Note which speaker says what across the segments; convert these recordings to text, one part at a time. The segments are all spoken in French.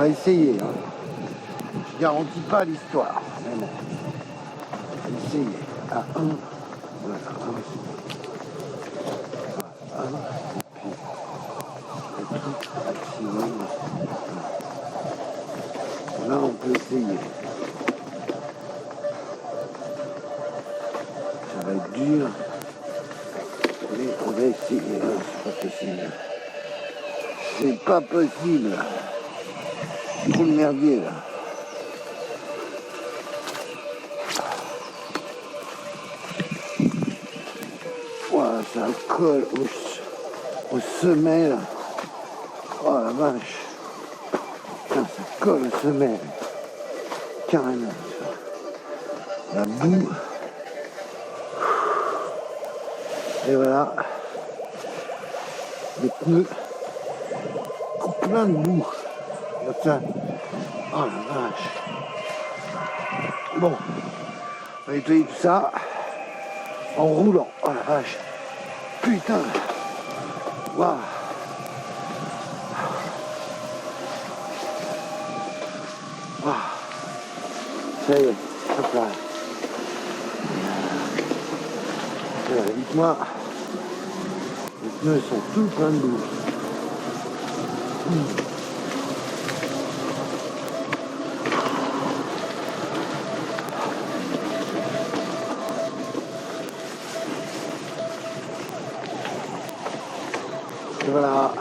Speaker 1: essayer. Hein. Je garantis pas l'histoire. Mais bon. On va essayer. À un. Voilà. Un. Et puis, le truc maximum. Là, on peut essayer. Ça va être dur. Mais on va essayer. Hein. C'est pas possible. C'est pas possible. Trop de merdier là. Ouah, ça colle au sommet là. Oh la vache. Putain, ça colle au sommet. Carrément. La boue. Et voilà. Les pneus. Plein de boue. Ça. Oh la vache. Bon. On va nettoyer tout ça. En roulant. Oh la vache. Putain. Waouh. Waouh. Ça y est. Hop là. Dites-moi. Les pneus sont tout pleins de boue. Et voilà.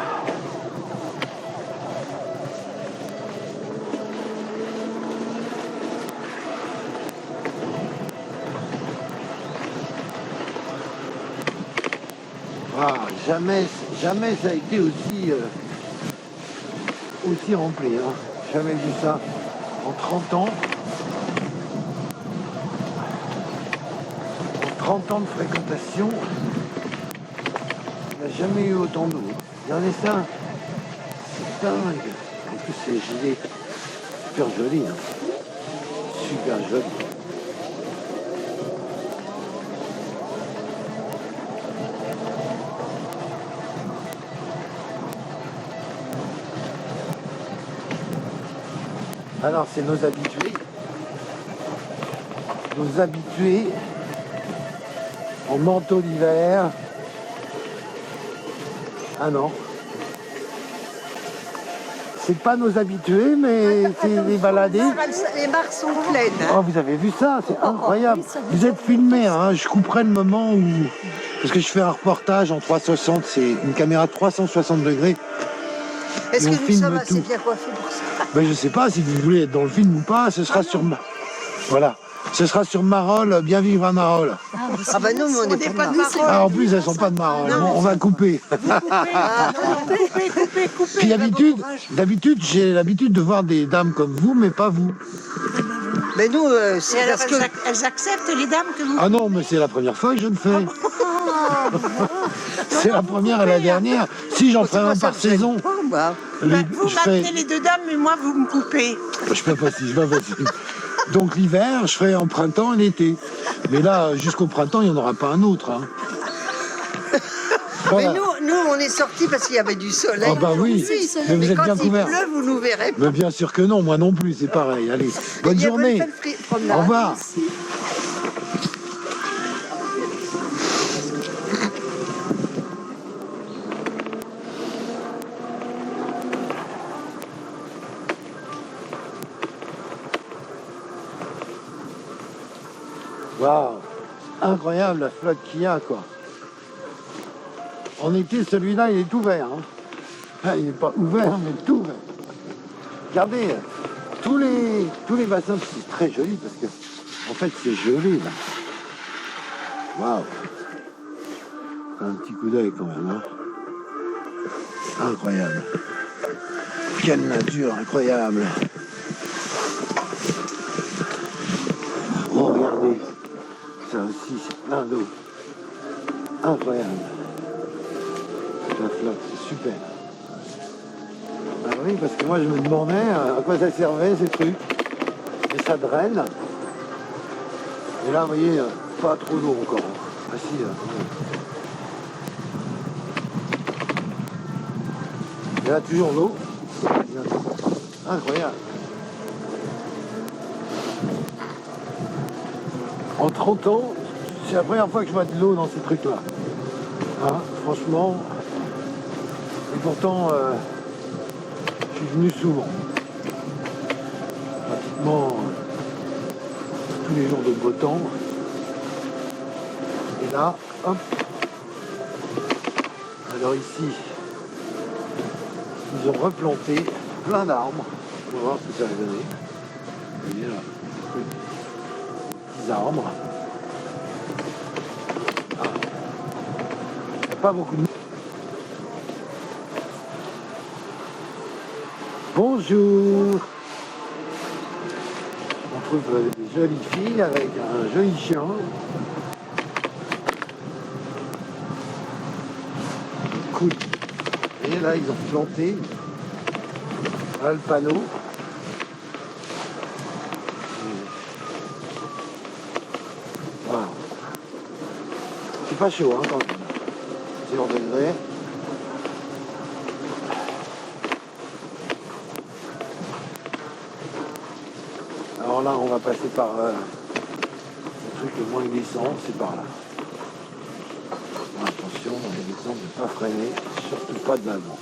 Speaker 1: Ah, jamais ça a été aussi rempli. Hein. Jamais vu ça en 30 ans. En 30 ans de fréquentation, il n'y a jamais eu autant d'eau. Regardez ça. C'est dingue. En plus, c'est gelé. Super joli. Hein. Super joli. Alors, c'est nos habitués. Nos habitués en manteau d'hiver. Ah non. C'est pas nos habitués, mais c'est les baladés.
Speaker 2: Les barres sont pleines.
Speaker 1: Oh, vous avez vu ça? C'est incroyable. Vous êtes filmé, hein. Je couperai le moment où... Parce que je fais un reportage en 360, c'est une caméra de 360 degrés.
Speaker 2: Est-ce que nous sommes assez bien coiffés pour ça?
Speaker 1: Ben, je sais pas si vous voulez être dans le film ou pas, ce sera sur... Voilà. Ce sera sur Marolles, bien vivre à Marolles.
Speaker 2: Ah bah non, mais on n'est pas de Marolles.
Speaker 1: Ah, en plus, elles sont pas de Marolles. Bon, on va couper.
Speaker 2: Coupez.
Speaker 1: Puis d'habitude, j'ai l'habitude de voir des dames comme vous, mais pas vous.
Speaker 2: Mais nous, c'est parce que...
Speaker 3: Elles acceptent les dames que vous...
Speaker 1: Ah non, mais c'est la première fois que je le fais. C'est la première et la dernière. Si j'en ferai un par saison.
Speaker 3: Vous m'amenez les deux dames, mais moi, vous me coupez.
Speaker 1: Je peux pas si, Donc l'hiver, je ferai en printemps et l'été. Mais là, jusqu'au printemps, il n'y en aura pas un autre. Hein. Voilà.
Speaker 2: Mais nous, on est sortis parce qu'il y avait du soleil.
Speaker 1: Ah bah oui, mais vous êtes bien couverts.
Speaker 2: Quand il pleut, vous nous verrez pas.
Speaker 1: Mais bien sûr que non, moi non plus, c'est pareil. Allez, bonne journée. Au revoir. Waouh, incroyable la flotte qu'il y a, quoi. En été, celui-là, il est ouvert. Hein. Enfin, il n'est pas ouvert, mais tout ouvert. Regardez, tous les bassins, c'est très joli parce que, en fait, c'est gelé, là. Waouh. Un petit coup d'œil, quand même. Hein. Incroyable. Quelle nature incroyable. Oh, regardez. Ça aussi, c'est plein d'eau. Incroyable. La flotte, c'est super. Ah oui, parce que moi je me demandais à quoi ça servait ces trucs. Et ça draine. Et là, vous voyez, pas trop d'eau encore. Ah si, là. Et là, toujours l'eau. Incroyable. En 30 ans, c'est la première fois que je vois de l'eau dans ces trucs-là. Hein, franchement. Et pourtant, je suis venu souvent. Pratiquement tous les jours de beau temps. Et là, hop. Alors ici, ils ont replanté plein d'arbres. On va voir ce que ça va donner. Vous voyez là, petits arbres. Ah. Il n'y a pas beaucoup de... Bonjour. On trouve des jolies filles avec un joli chien. Cool. Et là, ils ont planté là, le panneau. Voilà. C'est pas chaud, hein, quand même. 0 degrés. Alors là, on va passer par le truc le moins glissant, c'est par là. Attention, dans les exemples, de ne pas freiner, surtout pas de l'avant.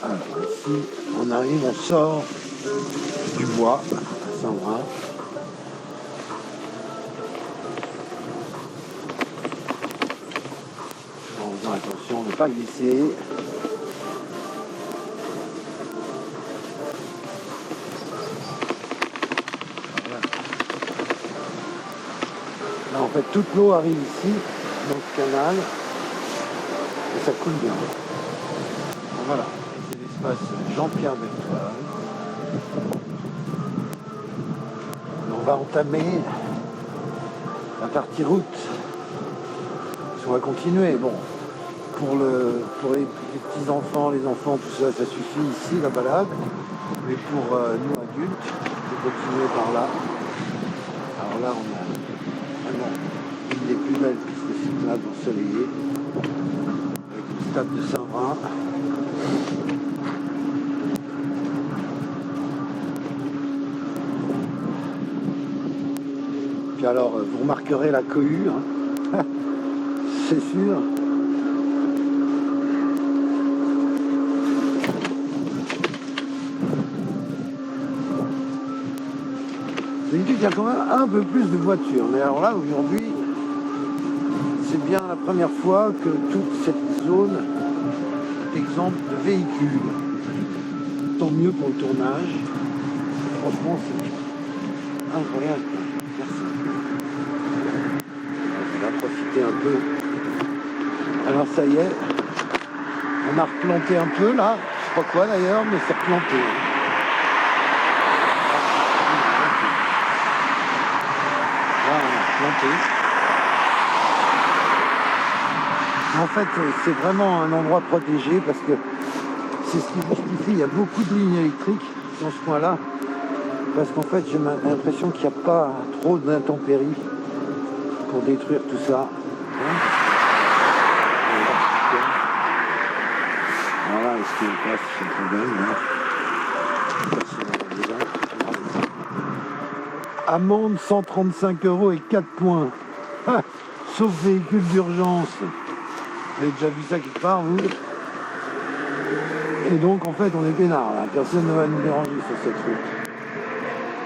Speaker 1: Alors ici, on arrive, on sort du bois à Saint-Brin. En faisant attention de ne pas glisser. Voilà. Là, en fait, toute l'eau arrive ici, dans ce canal, et ça coule bien. Donc, voilà, c'est l'espace Jean-Pierre Beltoise. On va entamer la partie route. Parce qu'on va continuer. Bon, pour les petits-enfants, les enfants, tout ça, ça suffit ici, la balade. Mais pour nous adultes, on va continuer par là. Alors là, on a vraiment une des plus belles pistes cyclables ensoleillées, avec le stade de Saint-Brin. Puis alors, vous remarquerez la cohue, hein. C'est sûr. D'habitude, il y a quand même un peu plus de voitures, mais alors là, aujourd'hui, c'est bien la première fois que toute cette zone est exempte de véhicules. Tant mieux pour le tournage. Franchement, c'est incroyable. Merci. On va profiter un peu. Alors ça y est, on a replanté un peu là, je sais pas quoi d'ailleurs, mais c'est replanté. Là, on a replanté. En fait, c'est vraiment un endroit protégé parce que c'est ce qui justifie, il y a beaucoup de lignes électriques dans ce coin-là. Parce qu'en fait, j'ai l'impression qu'il n'y a pas trop d'intempéries pour détruire tout ça. Voilà, est-ce qu'il passe ce problème là. Amende 135 € et 4 points. Ah, sauf véhicule d'urgence. Vous avez déjà vu ça quelque part, vous? Et donc, en fait, on est peinard, là. Personne ne va nous déranger sur cette route.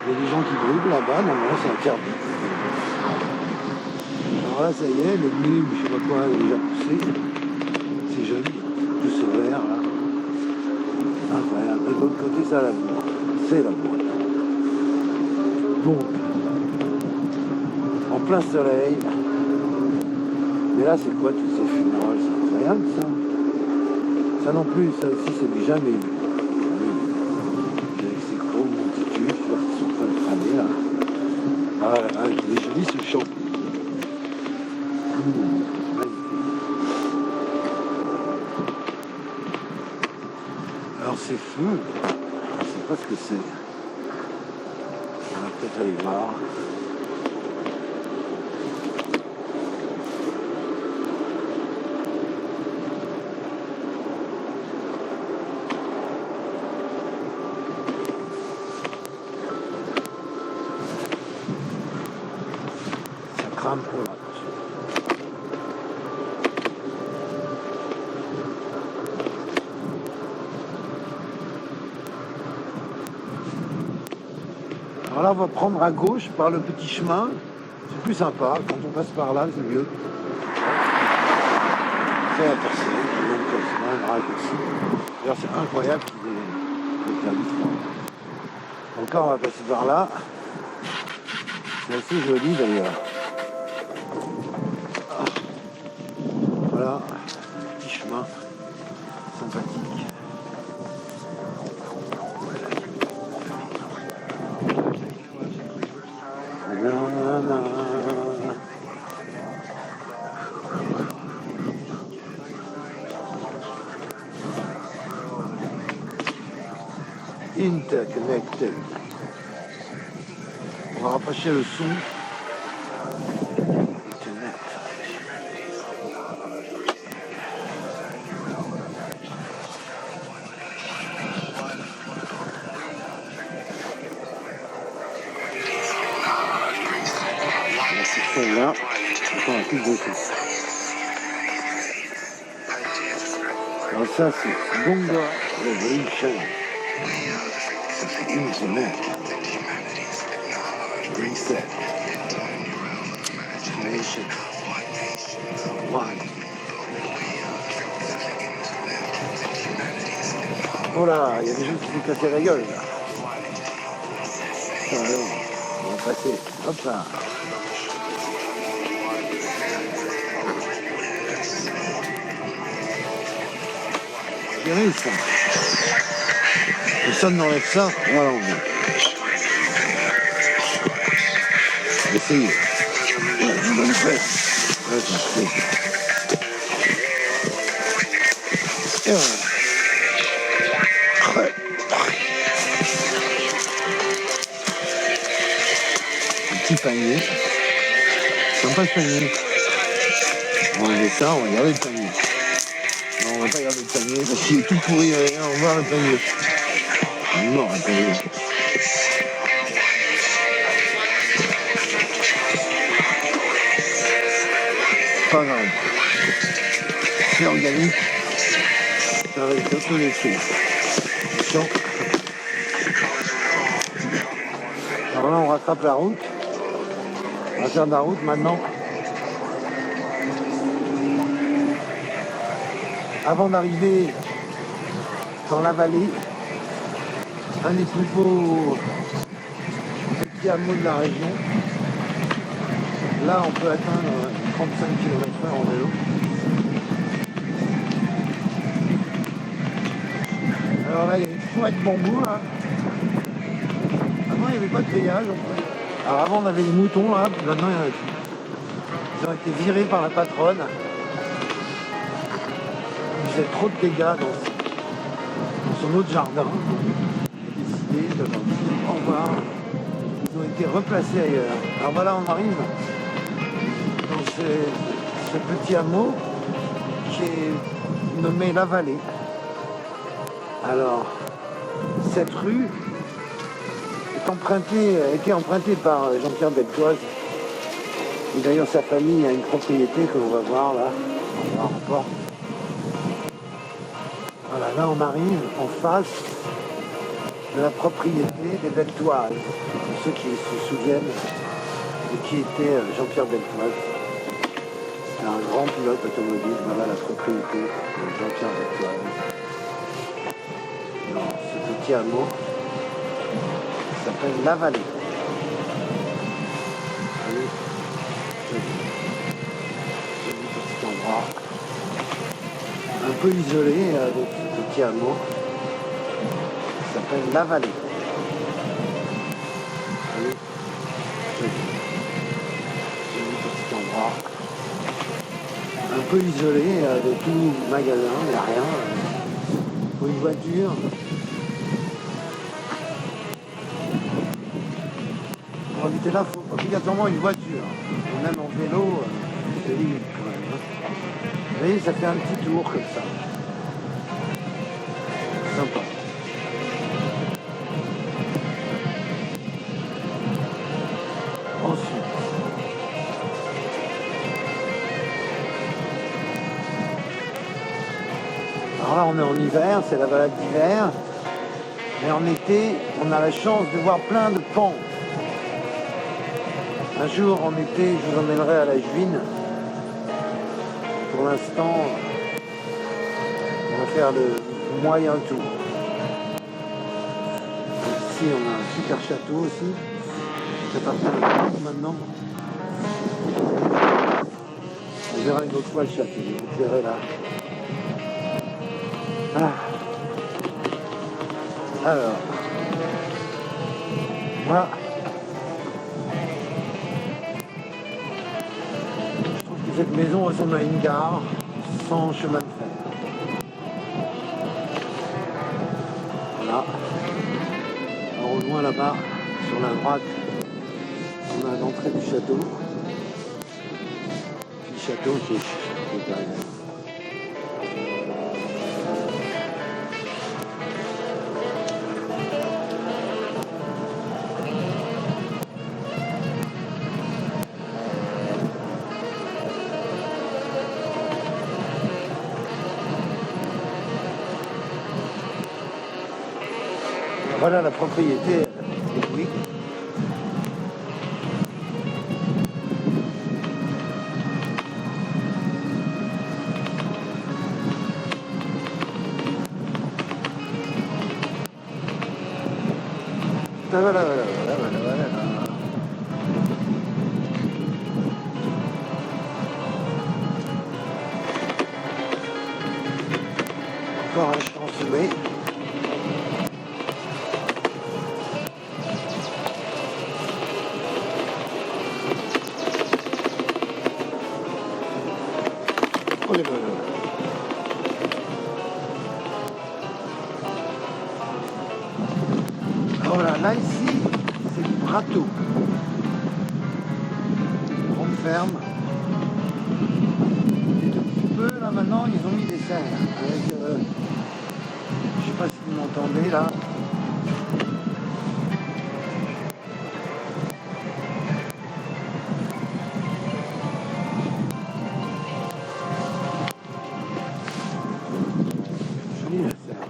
Speaker 1: Il y a des gens qui brûlent là-bas, normalement, c'est interdit. Alors là, ça y est, le blé, je sais pas quoi, est déjà poussé. C'est joli, tout ce vert, là. Incroyable. Et de l'autre côté, ça a la boue. C'est la boue. Donc, en plein soleil. Mais là, c'est quoi tous ces fumerolles? C'est incroyable, ça. Ça non plus, ça aussi, c'est jamais vu. Avec ces gros monticules, je vois qu'ils sont en train de cramer, là. Ah là, il est joli, ce champ. Alors, ces feux, je ne sais pas ce que c'est. On va peut-être aller voir. un peu là. Alors là, on va prendre à gauche par le petit chemin. C'est plus sympa. Quand on passe par là, c'est mieux. C'est la personne, donc c'est quand même raccourci. D'ailleurs, c'est incroyable qu'il ait perdu 3. Donc là, on va passer par là. C'est assez joli d'ailleurs. Voilà, petit chemin sympathique. Interconnected. On va rapprocher le son. Internet. Là, on a plus de son. Alors ça c'est Bonga Revolution. Internet. Reset. Nation. One. Oh là, il y a des gens qui se casser la gueule là. Alors, on va passer. Hop là. C'est ça. Personne n'enlève ça, voilà on vient. Essayez. Je vais le faire. Et voilà. Un petit panier. Sympa ce panier. On va enlever ça, on va garder le panier. Non, on va pas garder le panier parce qu'il est tout pourri, on va voir le panier. Non, le panier. Pas grave. C'est organique. Ça va être un peu laissé. Attention. Alors là, on rattrape la route. On va faire de la route maintenant. Avant d'arriver dans la vallée, un des plus beaux petits hameaux de la région. Là, on peut atteindre 35 km/h en vélo. Alors là, il y a des chouettes bambous là. Avant, il n'y avait pas de grillage. Alors avant, on avait les moutons là, puis maintenant, ils ont été virés par la patronne. Il faisait trop de dégâts dans son autre jardin. Il a décidé de leur dire au revoir. Ils ont été replacés ailleurs. Alors voilà, on arrive dans ce petit hameau qui est nommé La Vallée. Alors, cette rue a été empruntée par Jean-Pierre Beltoise. Et d'ailleurs, sa famille a une propriété que l'on va voir là. On va voir encore. Voilà, là on arrive en face de la propriété des Beltoises, pour ceux qui se souviennent de qui était Jean-Pierre Beltoise. C'est un grand pilote automobile, voilà la propriété de Jean-Pierre Beltoise. Dans ce petit hameau qui s'appelle La Vallée. Allez, joli petit endroit. Un peu isolé avec ce petit hameau qui s'appelle La Vallée. Allez, joli petit endroit. Un peu isolé avec tout magasin, il n'y a rien. Pour une voiture. Pour habiter là, il faut obligatoirement une voiture. Et même en vélo, c'est limite quand même. Vous voyez, ça fait un petit tour comme ça. Sympa. Ensuite, on est en hiver, c'est la balade d'hiver. Mais en été, on a la chance de voir plein de pentes. Un jour, en été, je vous emmènerai à la Juine. Pour l'instant, on va faire le moyen tour. Ici, on a un super château aussi. Ça appartient à la France maintenant. On verra une autre fois le château. Vous verrez là. Ah. Alors, moi, je trouve que cette maison ressemble à une gare sans chemin de fer. Voilà. On rejoint là-bas, sur la droite, on a l'entrée du château. Le château qui est derrière. Voilà la propriété des Bouygues. Voilà. Encore un champ semé. Voilà, là ici, c'est du Prato. Grande ferme. Et depuis peu, là maintenant, ils ont mis des serres. Avec, je sais pas si vous m'entendez là. Jolie la serre.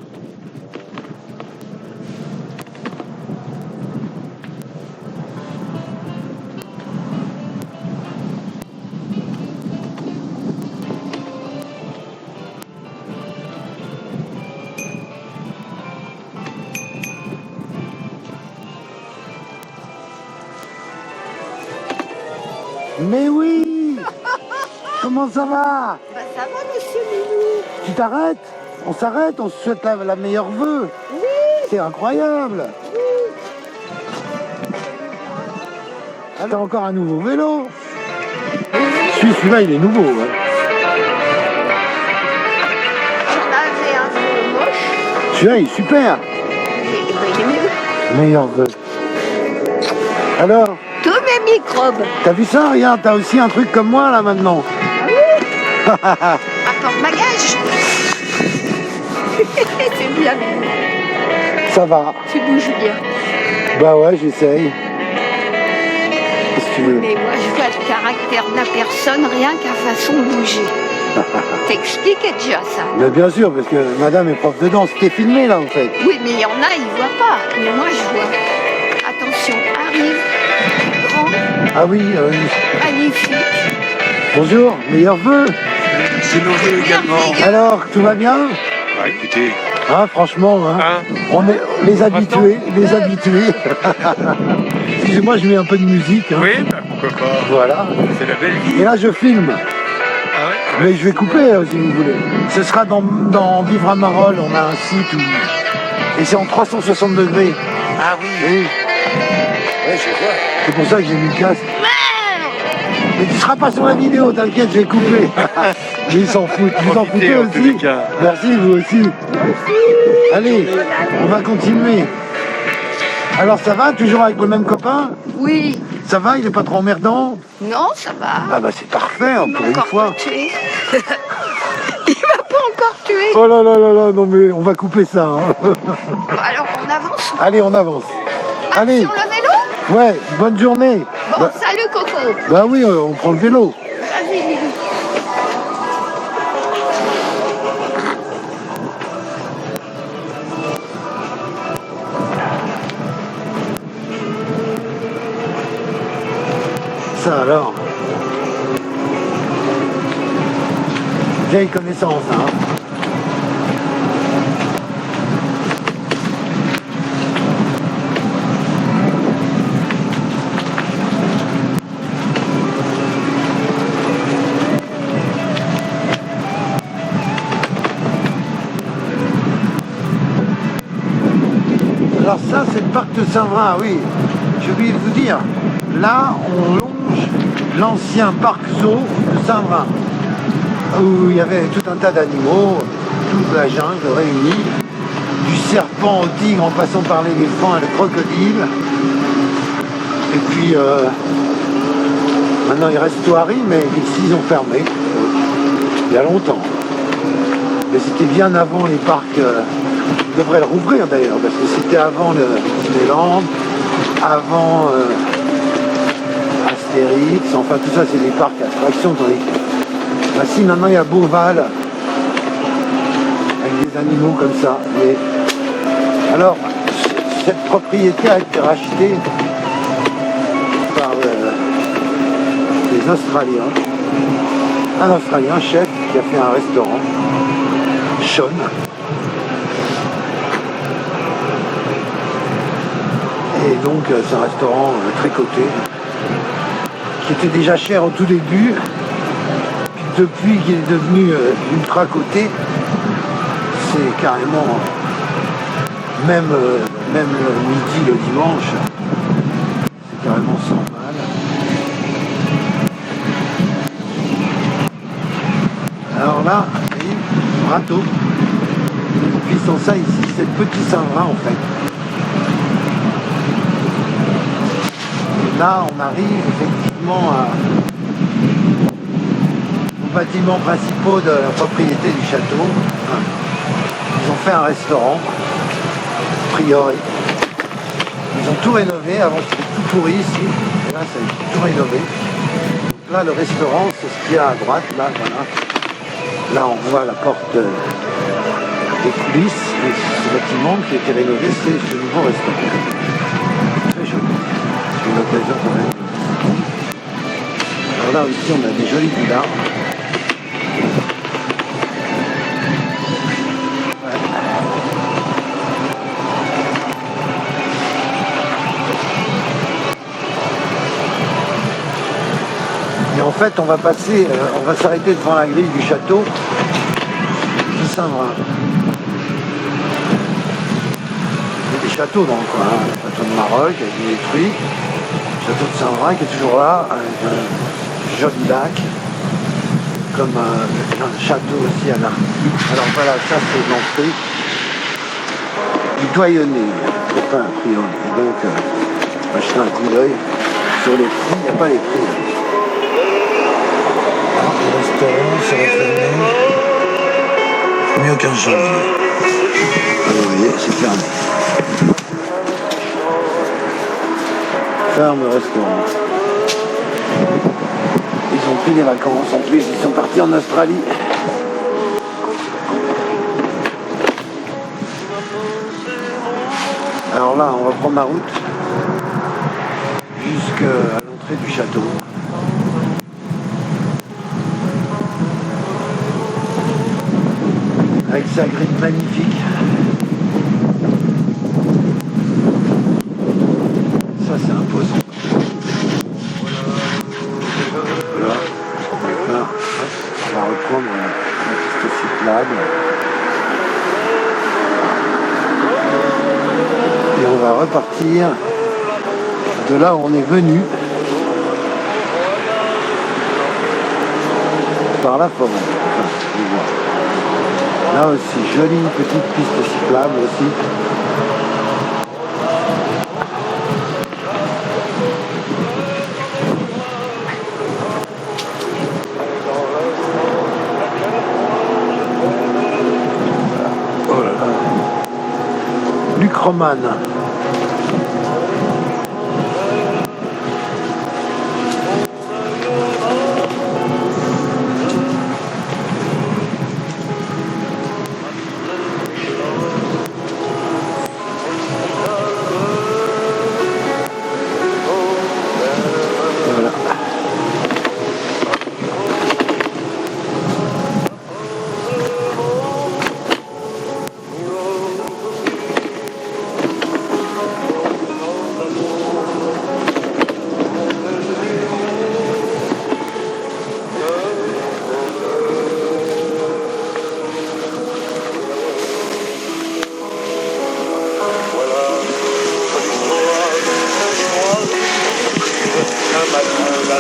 Speaker 1: Mais oui. Comment ça va?
Speaker 2: Bah, ça va, monsieur Milou.
Speaker 1: Tu t'arrêtes? On s'arrête, on se souhaite la meilleure vœu.
Speaker 2: Oui.
Speaker 1: C'est incroyable. Ah, t'as encore un nouveau vélo. Celui-là, il est nouveau. Hein.
Speaker 2: J'en avais un peu moche.
Speaker 1: Celui-là, il est super.
Speaker 2: Il est mieux.
Speaker 1: Meilleur vœu. Alors,
Speaker 2: Tous mes microbes.
Speaker 1: t'as vu ça? Regarde, t'as aussi un truc comme moi là maintenant.
Speaker 2: Apporte bagage. C'est bien.
Speaker 1: Ça va.
Speaker 2: Tu bouges bien.
Speaker 1: Bah ouais, j'essaye. Qu'est-ce que tu veux?
Speaker 2: Mais moi, je vois le caractère de la personne rien qu'à façon de bouger. T'expliquais déjà ça.
Speaker 1: Mais bien sûr, parce que madame est prof de danse. T'es filmé là en fait.
Speaker 2: Oui, mais il y en a, ils voient pas. Mais moi, je vois. Attention, arrive. Grand,
Speaker 1: Ah oui,
Speaker 2: magnifique.
Speaker 1: bonjour, meilleurs vœux.
Speaker 4: C'est nos vœux également.
Speaker 1: Alors, tout va bien?
Speaker 4: Ah, écoutez,
Speaker 1: Hein, franchement, hein,
Speaker 4: hein,
Speaker 1: on est les habitués, les habitués. Excusez-moi, je mets un peu de musique. Hein.
Speaker 4: oui, bah, pourquoi pas.
Speaker 1: Voilà.
Speaker 4: C'est la belle vie.
Speaker 1: Et là, je filme.
Speaker 4: Ah ouais.
Speaker 1: Mais je vais couper si vous voulez. Ce sera dans Vivre à Marolles, on a un site où... Et c'est en 360 degrés.
Speaker 4: Ah oui.
Speaker 1: Oui.
Speaker 4: Ouais, je vois.
Speaker 1: C'est pour ça que j'ai mis le casque. Mais tu seras pas sur la vidéo, t'inquiète, je vais couper. Mais ils s'en foutent. Vous en foutez
Speaker 4: Profitez, en tous les
Speaker 1: aussi?
Speaker 4: cas.
Speaker 1: Merci, vous aussi. Allez, on va continuer. Alors ça va, toujours avec le même copain?
Speaker 2: Oui.
Speaker 1: Ça va, il est pas trop emmerdant?
Speaker 2: Non, ça va.
Speaker 1: Ah bah c'est parfait, hein, pour une
Speaker 2: Encore
Speaker 1: fois.
Speaker 2: pas tué. Il m'a pas encore tué.
Speaker 1: Oh là là là là, non mais on va couper ça. Hein.
Speaker 2: Bon, alors on avance.
Speaker 1: Allez, on avance. Allez,
Speaker 2: Sur le vélo.
Speaker 1: ouais, bonne journée.
Speaker 2: Bon,
Speaker 1: Bah,
Speaker 2: salut Coco.
Speaker 1: bah oui, on prend le vélo.
Speaker 2: Vas-y, Milou.
Speaker 1: Ça alors. Vieille connaissance, hein. Alors ça, c'est le parc de Saint-Vrain, oui. J'ai oublié de vous dire. Là, on longe l'ancien parc zoo de Saint-Vrain, où il y avait tout un tas d'animaux, toute la jungle réunie, du serpent au tigre en passant par l'éléphant et le crocodile. Et puis, maintenant il reste Thoiry, mais ici ils ont fermé, il y a longtemps. Mais c'était bien avant les parcs, ils devraient le rouvrir d'ailleurs, parce que c'était avant le Disneyland, avant Astérix, enfin tout ça c'est des parcs à attractions dans les... Ah si, maintenant il y a Beauval, avec des animaux comme ça. Mais... Alors, cette propriété a été rachetée par les Australiens. Un Australien, chef, qui a fait un restaurant, Sean. Et donc c'est un restaurant très coté, qui était déjà cher au tout début. Depuis qu'il est devenu ultra coté, c'est carrément, même le midi, le dimanche, c'est carrément sans mal. Alors là, vous voyez, râteau. Puis sans ça ici, c'est le petit Saint-Vrain en fait. Et là, on arrive effectivement aux bâtiments principaux de la propriété du château. Ils ont fait un restaurant, a priori. Ils ont tout rénové, avant c'était tout pourri ici, et là ça a été tout rénové. Donc là le restaurant, c'est ce qu'il y a à droite, là voilà. Là on voit la porte des coulisses, et ce bâtiment qui a été rénové, c'est ce nouveau restaurant. Très joli. J'ai eu l'occasion quand même. Alors là aussi on a des jolies villas. Et en fait, on va passer, on va s'arrêter devant la grille du château de Saint-Vrain. Il y a des châteaux dans le coin, hein. Le château de Maroc qui a été détruit, le château de Saint-Vrain qui est toujours là, avec un joli lac, comme un château aussi à l'arc. Alors voilà, ça c'est l'entrée du doyenné, enfin a priori. Et donc, on va jeter un coup d'œil sur les prix, il n'y a pas les prix. Le restaurant sera fermé mieux au 15 janvier. Vous voyez, c'est fermé. Ferme le restaurant. Ils ont pris des vacances en plus, ils sont partis en Australie. Alors là, on va prendre la route jusqu'à l'entrée du château. Avec sa grille magnifique. Ça c'est imposant. Voilà. Là, on va reprendre la piste cyclable. Et on va repartir de là où on est venu. Par la forêt. Enfin, je vois. Là aussi, jolie petite piste cyclable aussi. Oh là là. Luc Roman.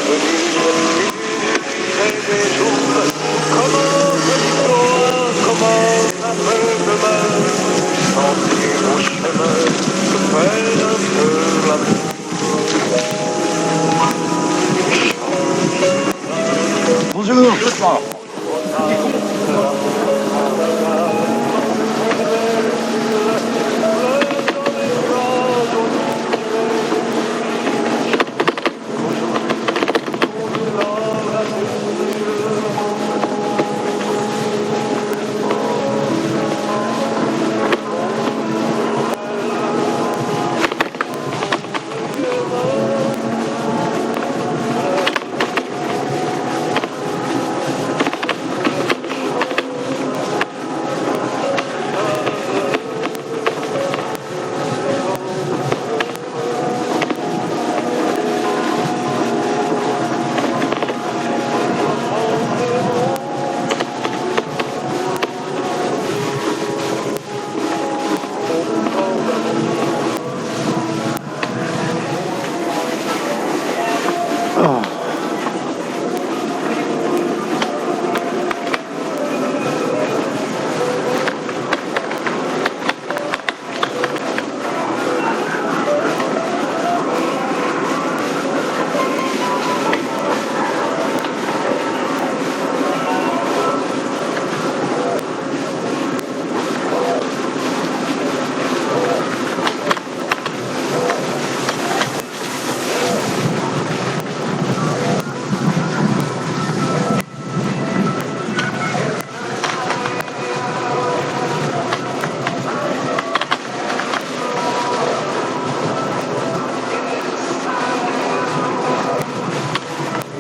Speaker 1: l'avenir, des jours, comment l'histoire commence un peu demain, sentir mon chemin, se faire un peu l'amour.
Speaker 5: Bonjour.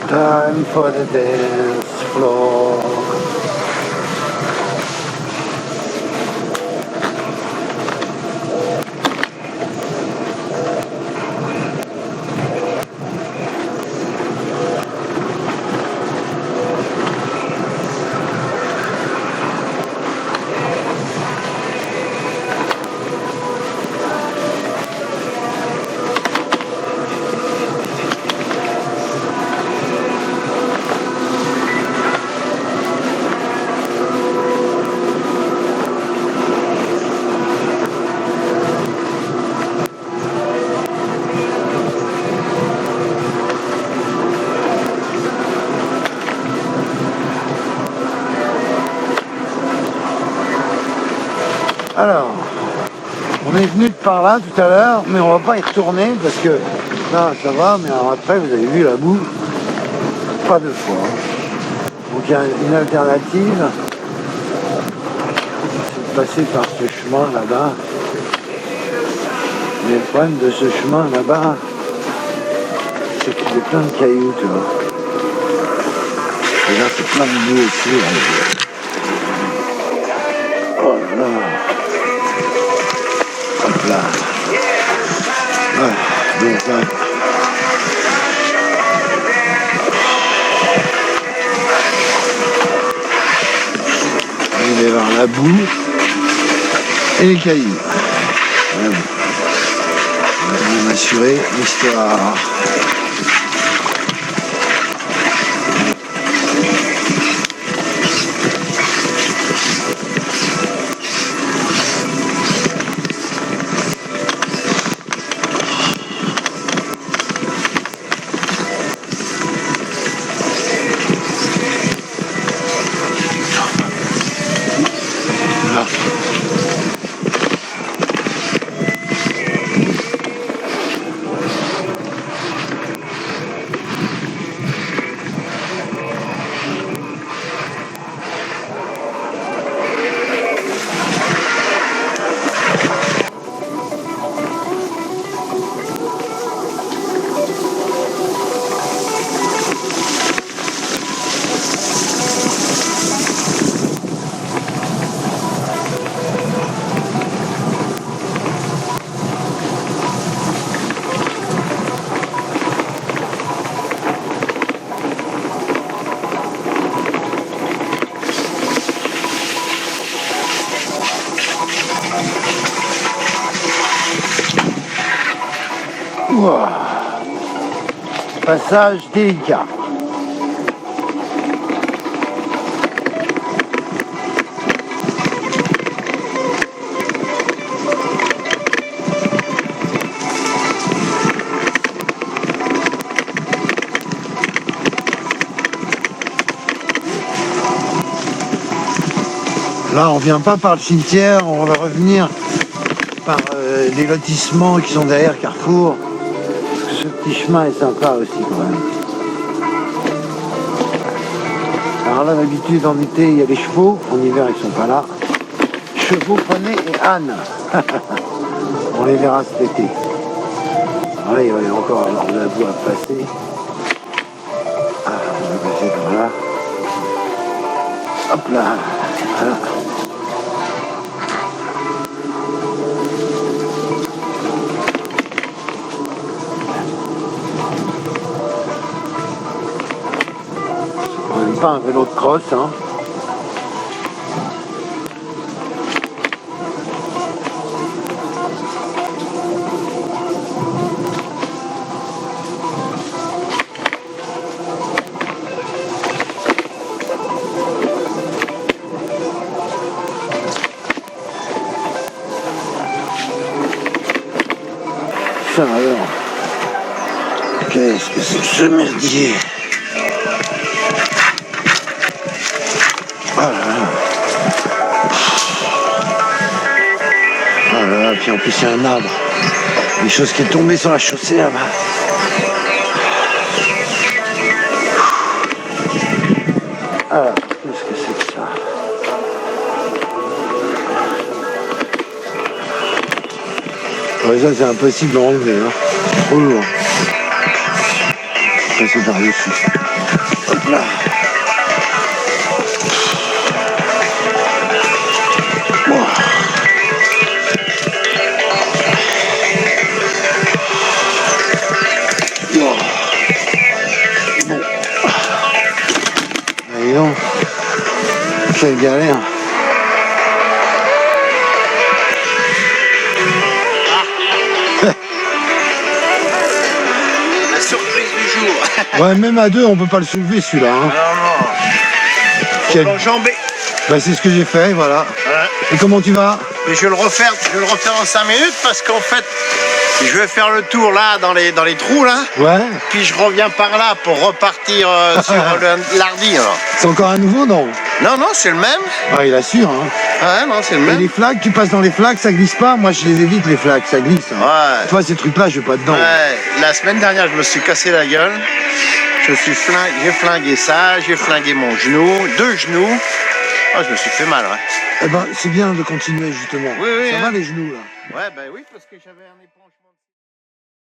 Speaker 5: Time for the dance floor. Alors, on est venu de par là tout à l'heure, mais on va pas y retourner parce que là ça va, mais alors après vous avez vu la boue, pas deux fois. Donc il y a une alternative, c'est de passer par ce chemin là-bas. Mais le problème de ce chemin là-bas, c'est qu'il y a plein de cailloux, tu vois. Et là c'est plein de boue aussi. Là. Oh là là. Hop là. Ouais, donc là. On est vers la boue et les cailloux. Ouais, bon. On va m'assurer l'histoire. passage délicat. Là, on vient pas par le cimetière, on va revenir par les lotissements qui sont derrière Carrefour. Parce que ce petit chemin est sympa aussi quand même. Alors là, d'habitude, en été, il y a les chevaux. En hiver, ils sont pas là. Chevaux, poneys et ânes. On les verra cet été. Voilà, il va y encore avoir de la boue à passer. Ah, on va passer par là. Hop là. Voilà. On n'est pas un vélo de cross, hein. Ça alors, qu'est-ce que c'est que ce merdier? Oh là là. Oh là là, puis en plus il y a un arbre. Une chose qui est tombée sur la chaussée là-bas. Alors, qu'est-ce que c'est que ça? Ouais, ça c'est impossible à enlever, hein. Trop lourd. Passer par-dessus. Hop là. Wow. Wow. Bon. Allez donc. Quelle galère.
Speaker 4: La surprise du jour.
Speaker 5: Ouais, même à deux, on peut pas le soulever celui-là. Hein.
Speaker 4: Non. Faut
Speaker 5: Quel-
Speaker 4: l'enjamber.
Speaker 5: Bah, c'est ce que j'ai fait, voilà.
Speaker 4: Ouais.
Speaker 5: Et comment tu vas?
Speaker 4: Mais je vais le refaire en 5 minutes parce qu'en fait, je vais faire le tour là dans les trous là.
Speaker 5: Ouais.
Speaker 4: Puis je reviens par là pour repartir sur l'ardi. Alors.
Speaker 5: C'est encore un nouveau, non?
Speaker 4: Non, c'est le même.
Speaker 5: Ah, il assure, hein.
Speaker 4: Ouais, non, c'est le
Speaker 5: Et
Speaker 4: même.
Speaker 5: les flaques, tu passes dans les flaques, ça glisse pas? Moi, je les évite, les flaques, ça glisse. Hein.
Speaker 4: Ouais.
Speaker 5: Toi, ces trucs-là, je vais pas dedans.
Speaker 4: Ouais, la semaine dernière, je me suis cassé la gueule. J'ai flingué ça, j'ai flingué mon genou, 2 genoux. Oh, je me suis fait mal, ouais.
Speaker 5: Eh ben, c'est bien de continuer, justement.
Speaker 4: Oui,
Speaker 5: Ça
Speaker 4: hein.
Speaker 5: va, les genoux, là?
Speaker 4: Ouais, bah oui, parce que j'avais un éponge.